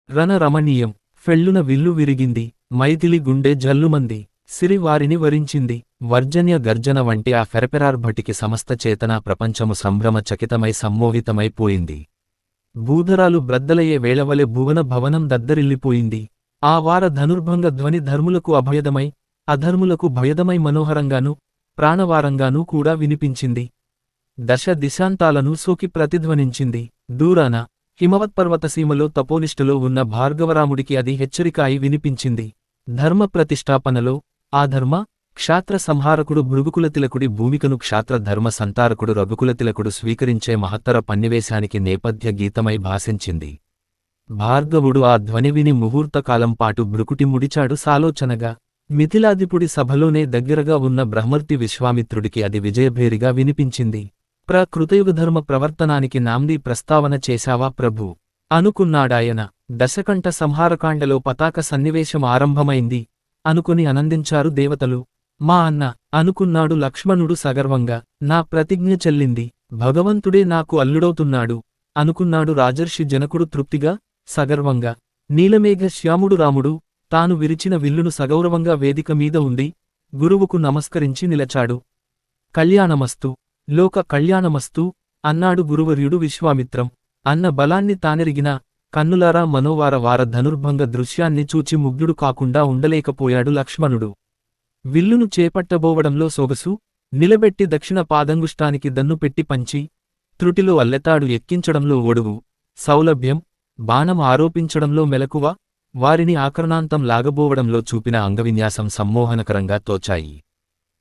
రమణీయం. ఫెళ్ళున విల్లు విరిగింది. మైథిలి గుండె జల్లుమంది. సిరి వారిని వరించింది. వర్జన్య గర్జన వంటి ఆ ఫెరపెరార్భటికి సమస్త చేతనా ప్రపంచము సంభ్రమ చకితమై సమ్మోహితమైపోయింది. భూధరాలు బ్రద్దలయ్యే వేళవలె భువన భవనం దద్దరిల్లిపోయింది. ఆ వార ధనుర్భంగ ధ్వని ధర్ములకు అభయదమై, అధర్ములకు భయదమై మనోహరంగానూ, ప్రాణవారంగానూ కూడా వినిపించింది. దశ దిశాంతాలను సోకి ప్రతిధ్వనించింది. దూరాన హిమవత్పర్వతసీమలో తపోనిష్టలో ఉన్న భార్గవరాముడికి అది హెచ్చరిక అయి వినిపించింది. ధర్మ ప్రతిష్టాపనలో ఆధర్మ క్షాత్ర సంహారకుడు భృగుకులతిలకుడి భూమికను క్షాత్ర ధర్మ సంతారకుడు రఘుకులతిలకుడు స్వీకరించే మహత్తర పన్నివేశానికి నేపథ్య గీతమై భాసించింది. భార్గవుడు ఆ ధ్వని విని ముహూర్తకాలంపాటు భృకుటి ముడిచాడు సాలోచనగా. మిథిలాదిపుడి సభలోనే దగ్గరగా ఉన్న బ్రహ్మర్తి విశ్వామిత్రుడికి అది విజయభేరిగా వినిపించింది. కృతయుగధర్మ ప్రవర్తనానికి నాంది ప్రస్తావన చేశావా ప్రభూ అనుకున్నాడాయన. దశకంఠ సంహారకాండలో పతాక సన్నివేశం ఆరంభమైంది అనుకుని ఆనందించారు దేవతలు. మా అన్న అనుకున్నాడు లక్ష్మణుడు సగర్వంగా. నా ప్రతిజ్ఞ చెల్లింది. భగవంతుడే నాకు అల్లుడవుతున్నాడు అనుకున్నాడు రాజర్షి జనకుడు తృప్తిగా, సగర్వంగా. నీలమేఘ శ్యాముడు రాముడు తాను విరిచిన విల్లును సగౌరవంగా వేదిక మీద ఉండి గురువుకు నమస్కరించి నిలచాడు. కళ్యాణమస్తు, లోక కళ్యాణమస్తు అన్నాడు గురువర్యుడు విశ్వామిత్రం. అన్న బలాన్ని తానెరిగిన కన్నులారా మనోవార వార ధనుర్భంగ దృశ్యాన్ని చూచి ముగ్ధుడు కాకుండా ఉండలేకపోయాడు లక్ష్మణుడు. విల్లును చేపట్టబోవడంలో సొగసు, నిలబెట్టి దక్షిణ పాదంగుష్టానికి దన్ను పెట్టి పంచి, త్రుటిలో అల్లెతాడు ఎక్కించడంలో ఒడువు, సౌలభ్యం, బాణం ఆరోపించడంలో మెలకువ, వారిని ఆకర్ణాంతం లాగబోవడంలో చూపిన అంగవిన్యాసం సమ్మోహనకరంగా తోచాయి.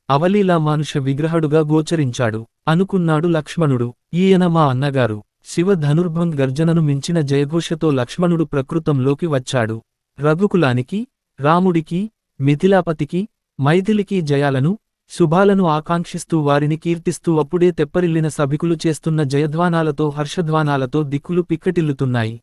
అవలీలా మానుష విగ్రహుడుగా గోచరించాడు అనుకున్నాడు లక్ష్మణుడు. ఈయన మా అన్నగారు. శివ ధనుర్భంగ్ గర్జనను మించిన జయఘోషతో లక్ష్మణుడు ప్రకృతంలోకి వచ్చాడు. రఘుకులానికి, రాముడికి, మిథిలాపతికి, మైథిలికి జయాలను, శుభాలను ఆకాంక్షిస్తూ వారిని కీర్తిస్తూ అప్పుడే తెప్పరిల్లిన సభికులు చేస్తున్న జయధ్వానాలతో హర్షధ్వానాలతో దిక్కులు పిక్కటిల్లుతున్నాయి.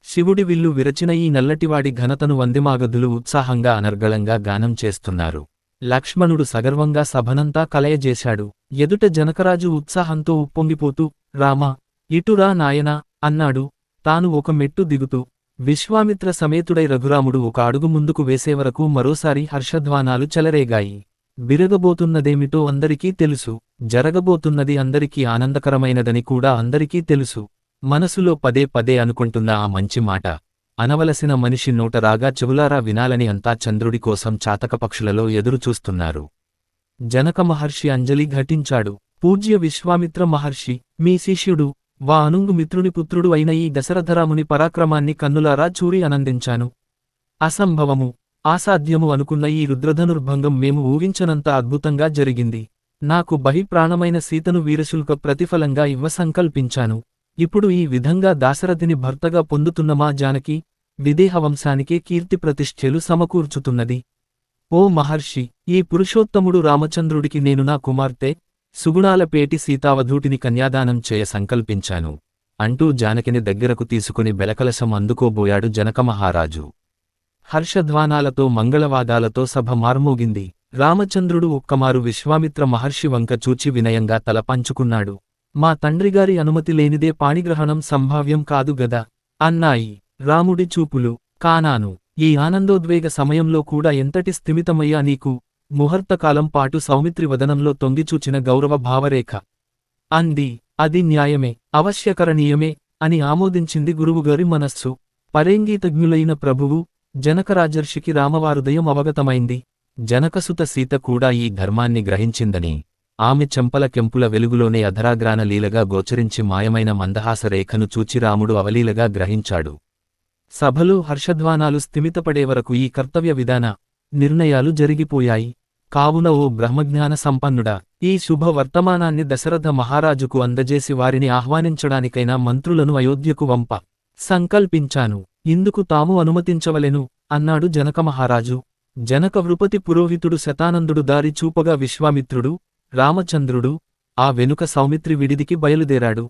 శివుడి విల్లు విరచిన ఈ నల్లటివాడి ఘనతను వందిమాగధులు ఉత్సాహంగా అనర్గళంగా గానం చేస్తున్నారు. లక్ష్మణుడు సగర్వంగా సభనంతా కలయజేశాడు. ఎదుట జనకరాజు ఉత్సాహంతో ఉప్పొంగిపోతూ రామా ఇటురా నాయనా అన్నాడు తాను ఒక మెట్టు దిగుతూ. విశ్వామిత్ర సమేతుడై రఘురాముడు ఒక అడుగు ముందుకు వేసేవరకు మరోసారి హర్షధ్వానాలు చెలరేగాయి. బిరగబోతున్నదేమిటో అందరికీ తెలుసు. జరగబోతున్నది అందరికీ ఆనందకరమైనదని కూడా అందరికీ తెలుసు. మనసులో పదే పదే అనుకుంటున్న ఆ మంచి మాట అనవలసిన మనిషి నోట రాగా చెవులారా వినాలని అంతా చంద్రుడి కోసం చాతకపక్షులలో ఎదురుచూస్తున్నారు. జనక మహర్షి అంజలి ఘటించాడు. పూజ్య విశ్వామిత్ర మహర్షి, మీ శిష్యుడు వా అనుంగు మిత్రుని పుత్రుడు అయిన ఈ దశరథరాముని పరాక్రమాన్ని కన్నులారా చూరి ఆనందించాను. అసంభవము, ఆసాధ్యము అనుకున్న ఈ రుద్రధనుర్భంగం మేము ఊహించనంత అద్భుతంగా జరిగింది. నాకు బహిప్రాణమైన సీతను వీరశుల్క ప్రతిఫలంగా ఇవ్వ సంకల్పించాను. ఇప్పుడు ఈ విధంగా దాశరథిని భర్తగా పొందుతున్న మా జానకి విదేహవంశానికే కీర్తి ప్రతిష్ఠలు సమకూర్చుతున్నది. ఓ మహర్షి, ఈ పురుషోత్తముడు రామచంద్రుడికి నేను నా కుమార్తె సుగుణాలపేటి సీతావధూటిని కన్యాదానం చేయ సంకల్పించాను అంటూ జానకిని దగ్గరకు తీసుకుని బెలకలశం అందుకోబోయాడు జనకమహారాజు. హర్షధ్వానాలతో మంగళవాదాలతో సభ మార్మోగింది. రామచంద్రుడు ఒక్కమారు విశ్వామిత్ర మహర్షి వంక చూచి వినయంగా తల పంచుకున్నాడు. మా తండ్రిగారి అనుమతి లేనిదే పాణిగ్రహణం సంభావ్యం కాదు గదా అన్నాయి రాముడి చూపులు. కానాను. ఈ ఆనందోద్వేగ సమయంలో కూడా ఎంతటి స్థిమితమయ్యా నీకు. ముహూర్తకాలం పాటు సౌమిత్రి వదనంలో తొంగిచూచిన గౌరవ భావరేఖ అంది. అది న్యాయమే, అవశ్యకరణీయమే అని ఆమోదించింది గురువుగారి మనస్సు. పరేంగీతజ్ఞులైన ప్రభువు జనకరాజర్షికి రామవారుదయం అవగతమైంది. జనకసుత సీత కూడా ఈ ధర్మాన్ని గ్రహించిందని, ఆమె చెంపల కెంపుల వెలుగులోనే అధరాగ్రాన లీలగా గోచరించి మాయమైన మందహాస రేఖను చూచి రాముడు అవలీలగా గ్రహించాడు. సభలో హర్షధ్వానాలు స్థిమితపడేవరకు ఈ కర్తవ్య విధాన నిర్ణయాలు జరిగిపోయాయి. కావున ఓ బ్రహ్మజ్ఞాన సంపన్నుడా, ఈ శుభ వర్తమానాన్ని దశరథ మహారాజుకు అందజేసి వారిని ఆహ్వానించడానికైనా మంత్రులను అయోధ్యకు వంప సంకల్పించాను. ఇందుకు తాము అనుమతించవలెను అన్నాడు జనకమహారాజు. జనక వృపతి పురోహితుడు శతానందుడు దారి చూపగా విశ్వామిత్రుడు, రామచంద్రుడు ఆ వెనుక సౌమిత్రి విడిదికి బయలుదేరాడు.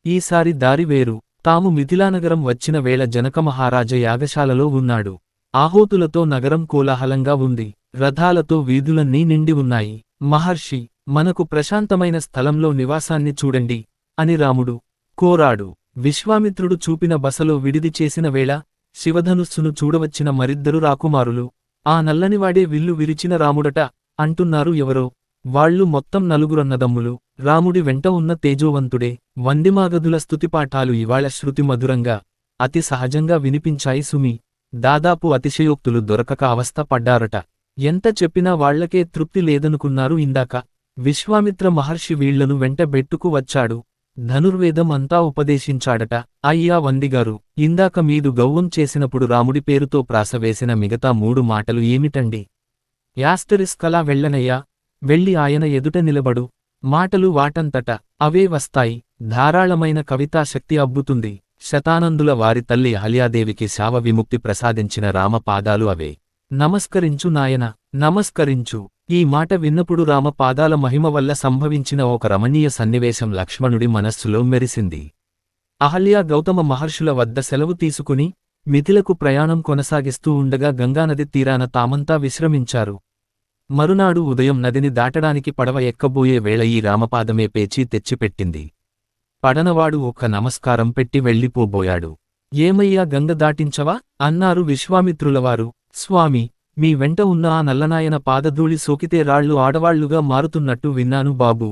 ఈసారి దారి వేరు. తాము మిథిలానగరం వచ్చిన వేళ జనకమహారాజ యాగశాలలో ఉన్నాడు. ఆహోతులతో నగరం కోలాహలంగా ఉంది. రథాలతో వీధులన్నీ నిండి ఉన్నాయి. మహర్షి, మనకు ప్రశాంతమైన స్థలంలో నివాసాన్ని చూడండి అని రాముడు కోరాడు. విశ్వామిత్రుడు చూపిన బసలో విడిది చేసిన వేళ శివధనుస్సును చూడవచ్చిన మరిద్దరు రాకుమారులు. ఆ నల్లనివాడే విల్లు విరిచిన రాముడట అంటున్నారు ఎవరో. వాళ్ళు మొత్తం నలుగురన్నదమ్ములు. రాముడి వెంట ఉన్న తేజోవంతుడే. వందిమాగధుల స్తుతిపాఠాలు ఇవాళ శృతిమధురంగా అతి సహజంగా వినిపించాయి సుమి. దాదాపు అతిశయోక్తులు దొరకక అవస్థ పడ్డారట. ఎంత చెప్పినా వాళ్లకే తృప్తి లేదనుకున్నారు ఇందాక. విశ్వామిత్ర మహర్షి వీళ్లను వెంట బెట్టుకు వచ్చాడు. ధనుర్వేదం అంతా ఉపదేశించాడట. అయ్యా వందిగారు, ఇందాక మీదు గౌవం చేసినప్పుడు రాముడి పేరుతో ప్రాసవేసిన మిగతా 3 మాటలు ఏమిటండి? యాస్టరిస్కలా వెళ్ళనయ్యా, వెళ్ళి ఆయన ఎదుట నిలబడు. మాటలు వాటంతట అవే వస్తాయి. ధారాళమైన కవితాశక్తి అబ్బుతుంది. శతానందుల వారి తల్లి అహల్యాదేవికి శావ విముక్తి ప్రసాదించిన రామపాదాలు అవే. నమస్కరించు నాయన, నమస్కరించు. ఈ మాట విన్నప్పుడు రామపాదాల మహిమ వల్ల సంభవించిన ఒక రమణీయ సన్నివేశం లక్ష్మణుడి మనస్సులో మెరిసింది. అహల్య గౌతమ మహర్షుల వద్ద సెలవు తీసుకుని మిథిలకు ప్రయాణం కొనసాగిస్తూ ఉండగా గంగానది తీరాన తామంతా విశ్రమించారు. మరునాడు ఉదయం నదిని దాటడానికి పడవ ఎక్కబోయే వేళ ఈ రామపాదమే పేచీ తెచ్చిపెట్టింది. పడనవాడు ఒక్క నమస్కారం పెట్టి వెళ్ళిపోబోయాడు. ఏమయ్యా, గంగ దాటించవా అన్నారు విశ్వామిత్రులవారు. స్వామి, మీ వెంట ఉన్న ఆ నల్లనాయన పాదధూళి సోకితే రాళ్లు ఆడవాళ్లుగా మారుతున్నట్టు విన్నాను బాబూ.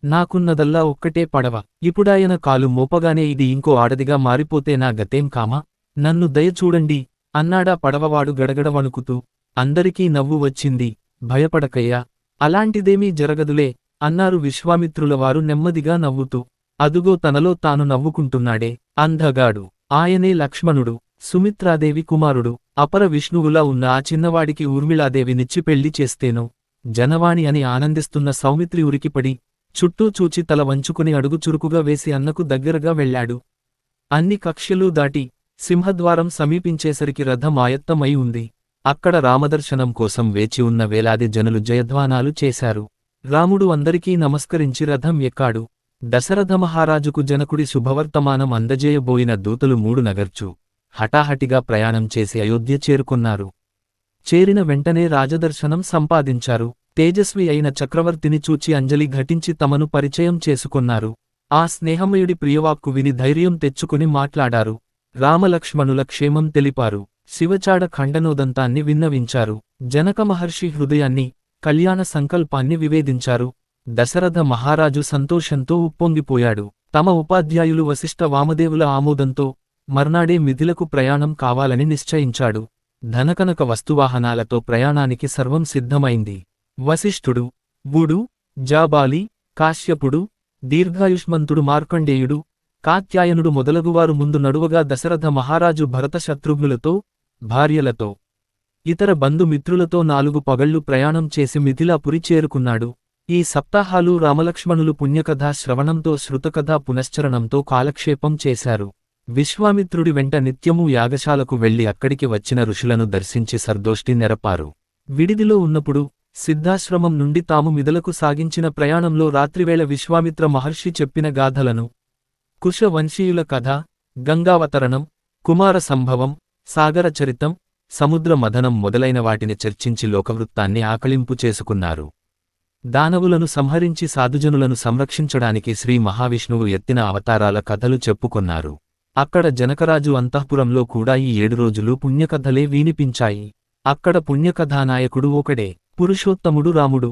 నాకున్నదల్లా ఒక్కటే పడవ. ఇప్పుడాయన కాలు మోపగానే ఇది ఇంకో ఆడదిగా మారిపోతే నా గతేం కామా? నన్ను దయచూడండి అన్నాడా పడవవాడు గడగడ వణుకుతూ. అందరికీ నవ్వు వచ్చింది. భయపడకయ్యా, అలాంటిదేమీ జరగదులే అన్నారు విశ్వామిత్రులవారు నెమ్మదిగా నవ్వుతూ. అదుగో తనలో తాను నవ్వుకుంటున్నాడే అందగాడు, ఆయనే లక్ష్మణుడు, సుమిత్రాదేవి కుమారుడు. అపర విష్ణువులా ఉన్న ఆ చిన్నవాడికి ఊర్మిళాదేవినిచ్చి పెళ్లి చేస్తేనో జనవాణి అని ఆనందిస్తున్న సౌమిత్రి ఉరికిపడి చుట్టూ చూచి తల వంచుకుని అడుగు చురుకుగా వేసి అన్నకు దగ్గరగా వెళ్లాడు. అన్ని కక్ష్యలూ దాటి సింహద్వారం సమీపించేసరికి రథం ఆయత్తమై ఉంది. అక్కడ రామదర్శనం కోసం వేచి ఉన్న వేలాది జనులు జయధ్వానాలు చేశారు. రాముడు అందరికీ నమస్కరించి రథం ఎక్కాడు. దశరథ మహారాజుకు జనకుడి శుభవర్తమానం అందజేయబోయిన దూతలు 3 నగర్చు హఠాహటిగా ప్రయాణం చేసి అయోధ్య చేరుకున్నారు. చేరిన వెంటనే రాజదర్శనం సంపాదించారు. తేజస్వి అయిన చక్రవర్తిని చూచి అంజలి ఘటించి తమను పరిచయం చేసుకున్నారు. ఆ స్నేహమయుడి ప్రియవాక్కు విని ధైర్యం తెచ్చుకుని మాట్లాడారు. రామలక్ష్మణుల క్షేమం తెలిపారు. శివచాడ ఖండనోదంతాన్ని విన్నవించారు. జనక మహర్షి హృదయాన్ని, కళ్యాణ సంకల్పాన్ని వివేదించారు. దశరథ మహారాజు సంతోషంతో ఉప్పొంగిపోయాడు. తమ ఉపాధ్యాయులు వశిష్ఠ వామదేవుల ఆమోదంతో మర్నాడే మిథిలకు ప్రయాణం కావాలని నిశ్చయించాడు. ధనకనక వస్తువాహనాలతో ప్రయాణానికి సర్వం సిద్ధమైంది. వశిష్ఠుడు, వుడు, జాబాలి, కాశ్యపుడు, దీర్ఘాయుష్మంతుడు మార్కండేయుడు, కాత్యాయనుడు మొదలగువారు ముందు నడువగా దశరథ మహారాజు భరత శత్రుఘ్నులతో, భార్యలతో, ఇతర బంధుమిత్రులతో 4 పగళ్లు ప్రయాణం చేసి మిథిలాపురి చేరుకున్నాడు. ఈ సప్తాహాలు రామలక్ష్మణులు పుణ్యకథా శ్రవణంతో శృతకథా పునశ్చరణంతో కాలక్షేపం చేశారు. విశ్వామిత్రుడి వెంట నిత్యమూ యాగశాలకు వెళ్లి అక్కడికి వచ్చిన ఋషులను దర్శించి సర్దోష్టి నెరపారు. విడిదిలో ఉన్నప్పుడు సిద్ధాశ్రమం నుండి తాము మిథలకు సాగించిన ప్రయాణంలో రాత్రివేళ విశ్వామిత్ర మహర్షి చెప్పిన గాథలను, కుశ వంశీయుల కథ, గంగావతరణం, కుమార సంభవం, సాగరచరితం, సముద్ర మథనం మొదలైన వాటిని చర్చించి లోకవృత్తాన్ని ఆకళింపు చేసుకున్నారు. దానవులను సంహరించి సాధుజనులను సంరక్షించడానికి శ్రీ మహావిష్ణువు ఎత్తిన అవతారాల కథలు చెప్పుకొన్నారు. అక్కడ జనకరాజు అంతఃపురంలో కూడా ఈ 7 రోజులు పుణ్యకథలే వినిపించాయి. అక్కడ పుణ్యకథానాయకుడు ఒకడే, పురుషోత్తముడు రాముడు.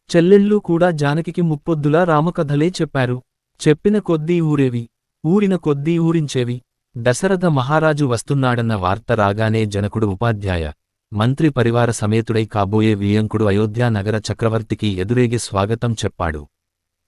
చెల్లెళ్ళు కూడా జానకికి ముప్పొద్దులా రామకథలే చెప్పారు. చెప్పిన కొద్దీ ఊరేవి, ఊరిన కొద్దీ ఊరించేవి. దశరథ మహారాజు వస్తున్నాడన్న వార్త రాగానే జనకుడు ఉపాధ్యాయ, మంత్రి పరివార సమేతుడై కాబోయే వియంకుడు అయోధ్యా నగర చక్రవర్తికి ఎదురేగి స్వాగతం చెప్పాడు.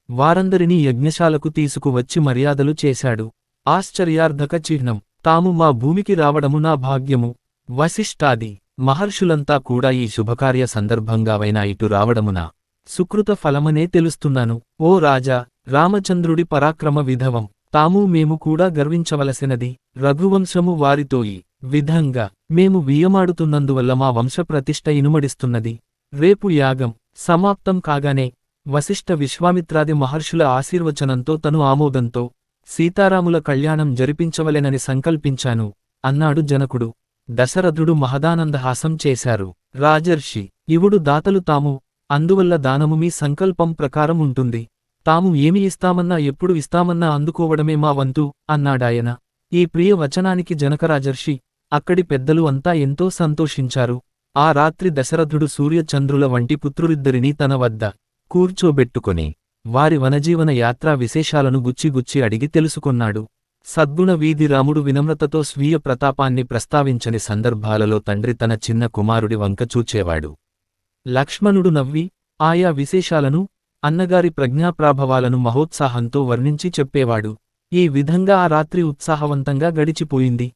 వారందరినీ యజ్ఞశాలకు తీసుకువచ్చి మర్యాదలు చేశాడు. ఆశ్చర్యార్థక చిహ్నం, తాము మా భూమికి రావడము నా భాగ్యము. వశిష్ఠాది మహర్షులంతా కూడా ఈ శుభకార్య సందర్భంగావైనా ఇటు రావడమునా సుకృత ఫలమనే తెలుస్తున్నాను. ఓ రాజా, రామచంద్రుడి పరాక్రమ విధవం తాము మేము కూడా గర్వించవలసినది. రఘువంశము వారితో ఈ విధంగా మేము వియ్యమాడుతున్నందువల్ల మా వంశప్రతిష్ఠ ఇనుమడిస్తున్నది. రేపు యాగం సమాప్తం కాగానే వశిష్ఠ విశ్వామిత్రాది మహర్షుల ఆశీర్వచనంతో తను ఆమోదంతో సీతారాముల కళ్యాణం జరిపించవలెనని సంకల్పించాను అన్నాడు జనకుడు. దశరథుడు మహదానందహాసం చేశారు. రాజర్షి, ఇవుడు దాతలు తాము, అందువల్ల దానము మీ సంకల్పం ప్రకారం ఉంటుంది. తాము ఏమి ఇస్తామన్నా ఎప్పుడు ఇస్తామన్నా అందుకోవడమే మా వంతు అన్నాడాయన. ఈ ప్రియ వచనానికి జనకరాజర్షి అక్కడి పెద్దలు అంతా ఎంతో సంతోషించారు. ఆ రాత్రి దశరథుడు సూర్యచంద్రుల వంటి పుత్రులిద్దరినీ తన వద్ద కూర్చోబెట్టుకొని వారి వనజీవన యాత్రా విశేషాలను గుచ్చిగుచ్చి అడిగి తెలుసుకొన్నాడు. సద్గుణ వీధి రాముడు వినమ్రతతో స్వీయ ప్రతాపాన్ని ప్రస్తావించని సందర్భాలలో తండ్రి తన చిన్న కుమారుడి వంక చూచేవాడు. లక్ష్మణుడు నవ్వి ఆయా విశేషాలను, అన్నగారి ప్రజ్ఞాప్రాభవాలను మహోత్సాహంతో వర్ణించి చెప్పేవాడు. ఈ విధంగా ఆ రాత్రి ఉత్సాహవంతంగా గడిచిపోయింది.